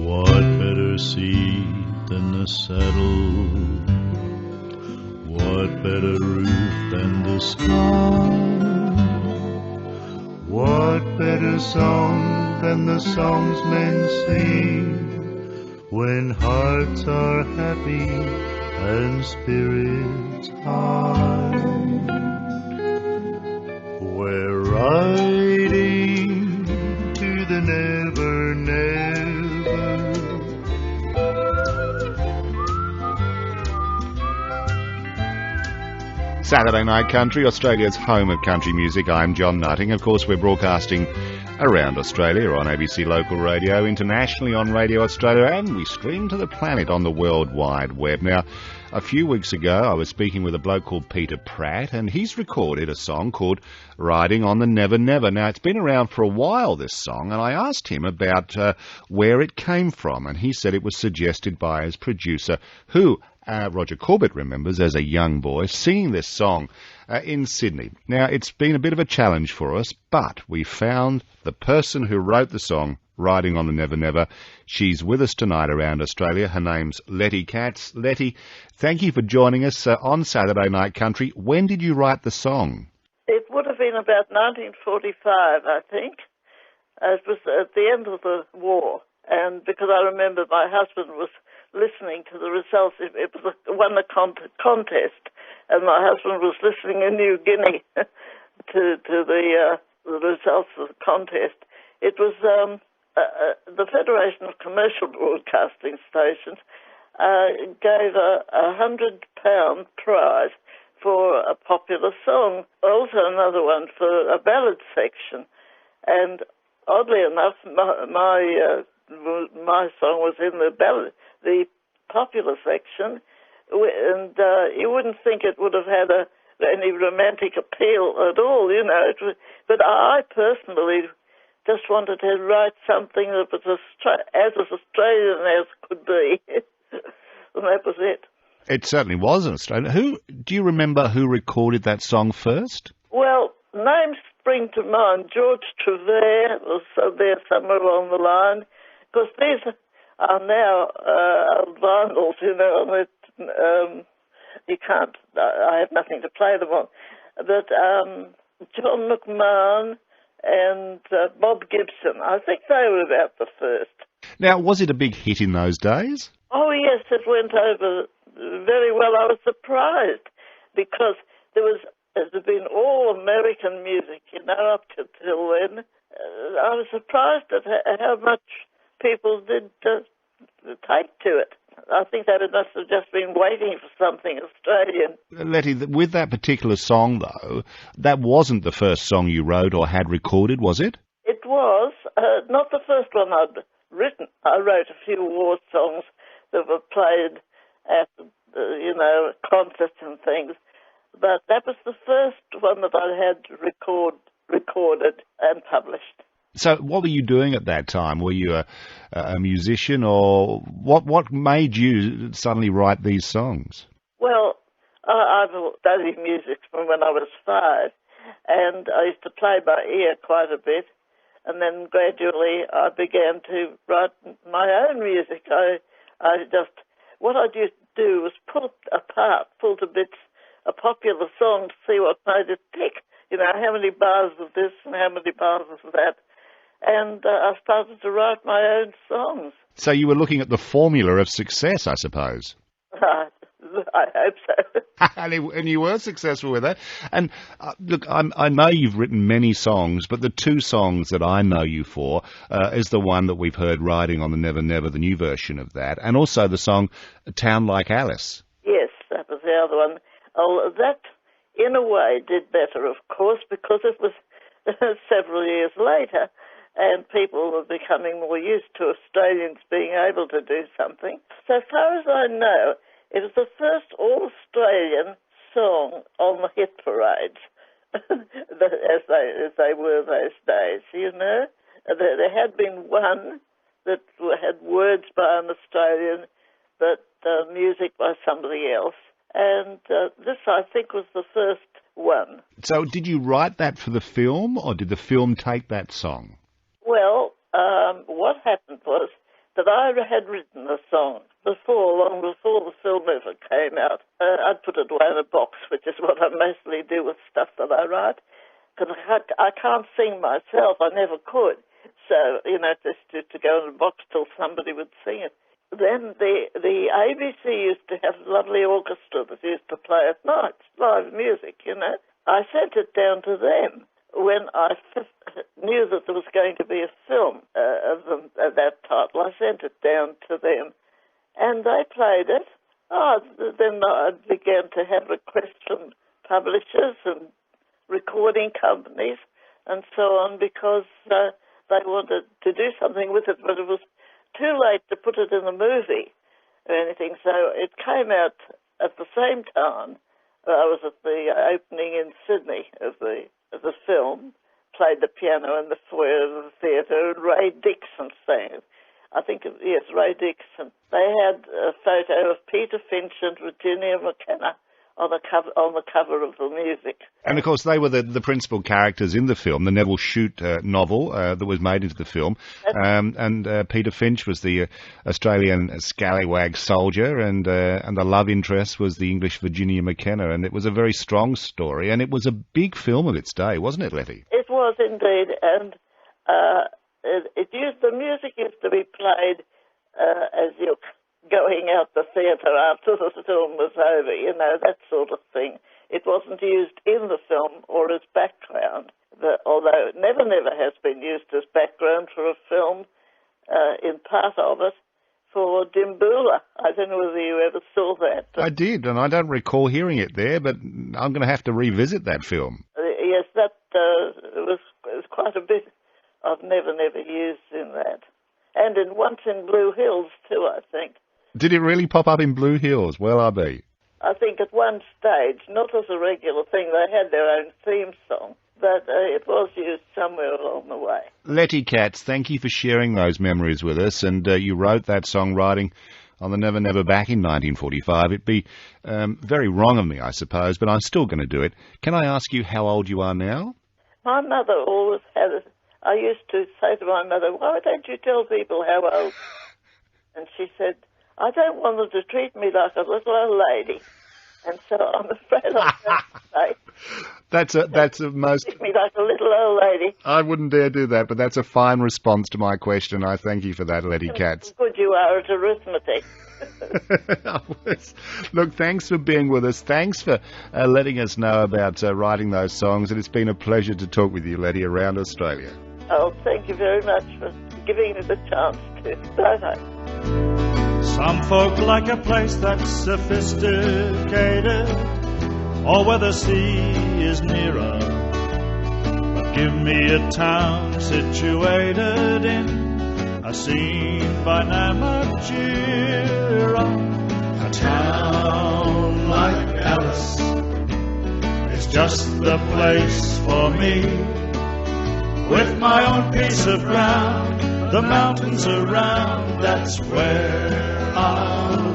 What better seat than the saddle? What better roof than the sky? What better song than the songs men sing when hearts are happy and spirits high? We're riding to the never, never. Saturday Night Country, Australia's home of country music. I'm John Nutting. Of course, we're broadcasting around Australia on ABC Local Radio, internationally on Radio Australia, and we stream to the planet on the World Wide Web. Now, a few weeks ago, I was speaking with a bloke called Peter Pratt, and he's recorded a song called Riding on the Never Never. Now, it's been around for a while, this song, and I asked him about where it came from, and he said it was suggested by his producer, who Roger Corbett remembers as a young boy singing this song in Sydney. Now, it's been a bit of a challenge for us, but we found the person who wrote the song, Riding on the Never Never. She's with us tonight around Australia. Her name's Letty Katz. Letty, thank you for joining us on Saturday Night Country. When did you write the song? It would have been about 1945, I think. It was at the end of the war, and because I remember my husband was listening to the results. It was won the contest, and my husband was listening in New Guinea to the results of the contest. It was the Federation of Commercial Broadcasting Stations gave a £100 prize for a popular song, also another one for a ballad section, and oddly enough, my song was in the popular section, and you wouldn't think it would have had any romantic appeal at all, you know. But I personally just wanted to write something that was as Australian as could be, and that was it. It certainly was an Australian. Do you remember who recorded that song first? Well, names spring to mind. George Trevere was there somewhere along the line, because these are now vinyls, you know, and you can't, I have nothing to play them on. But John McMahon and Bob Gibson, I think they were about the first. Now, was it a big hit in those days? Oh, yes, it went over very well. I was surprised because it had been all American music, you know, up till then. I was surprised at how much people did take to it. I think they must have just been waiting for something Australian. Letty, with that particular song, though, that wasn't the first song you wrote or had recorded, was it? It was. Not the first one I'd written. I wrote a few war songs that were played at, concerts and things. But that was the first one that I had recorded and published. So what were you doing at that time? Were you a musician, or what made you suddenly write these songs? Well, I've studied music from when I was 5, and I used to play by ear quite a bit, and then gradually I began to write my own music. What I used to do was pull to bits a popular song to see what made it tick. You know, how many bars of this and how many bars of that. And I started to write my own songs. So you were looking at the formula of success, I suppose. I hope so. And you were successful with that. And look, I know you've written many songs, but the two songs that I know you for is the one that we've heard, Riding on the Never Never, the new version of that, and also the song A Town Like Alice. Yes, that was the other one. Oh, that, in a way, did better, of course, because it was several years later, and people were becoming more used to Australians being able to do something. So far as I know, it was the first all-Australian song on the hit parades, as they were those days, you know. There had been one that had words by an Australian, but music by somebody else. And this, I think, was the first one. So did you write that for the film, or did the film take that song? Well, what happened was But I had written the song long before the film ever came out. I'd put it away in a box, which is what I mostly do with stuff that I write, because I can't sing myself. I never could. So, just to go in a box till somebody would sing it. Then the ABC used to have a lovely orchestra that used to play at night, live music, I sent it down to them when I knew that there was going to be a film of that title. I sent it down to them, and they played it. Then I began to have requests from publishers and recording companies and so on, because they wanted to do something with it, but it was too late to put it in a movie or anything. So it came out at the same time. I was at the opening in Sydney of the film, played the piano in the foyer of the theatre, and Ray Dickson sang it. I think, yes, Ray Dickson. They had a photo of Peter Finch and Virginia McKenna on the cover of the music. And of course, they were the principal characters in the film, the Neville Shute novel that was made into the film. And Peter Finch was the Australian scallywag soldier, and the love interest was the English Virginia McKenna. And it was a very strong story, and it was a big film of its day, wasn't it, Letty? It was indeed, and the music used to be played as you're going out the theatre after the film was over, that sort of thing. It wasn't used in the film or as background, although it never has been used as background for a film, in part of it, for Dimboola. I don't know whether you ever saw that. I did, and I don't recall hearing it there, but I'm going to have to revisit that film. Yes, that was quite a bit of never used in that. And once in Blue Hills, too, I think. Did it really pop up in Blue Hills? Well, I be. I think at one stage, not as a regular thing, they had their own theme song, but it was used somewhere along the way. Letty Katz, thank you for sharing those memories with us, and you wrote that songwriting on the Never Never back in 1945. It'd be very wrong of me, I suppose, but I'm still going to do it. Can I ask you how old you are now? My mother always had it. I used to say to my mother, why don't you tell people how old? And she said, I don't want them to treat me like a little old lady. And so I'm afraid I don't say. That's a most... Treat me like a little old lady. I wouldn't dare do that, but that's a fine response to my question. I thank you for that, Letty Katz. How good you are at arithmetic. Look, thanks for being with us. Thanks for letting us know about writing those songs. And it's been a pleasure to talk with you, Letty, around Australia. Oh, thank you very much for giving me the chance to. Bye-bye. Some folk like a place that's sophisticated, or where the sea is nearer. But give me a town situated in a scene by Namatjira. A town like Alice is just the place for me. With my own piece of ground, the mountains around, that's where I'll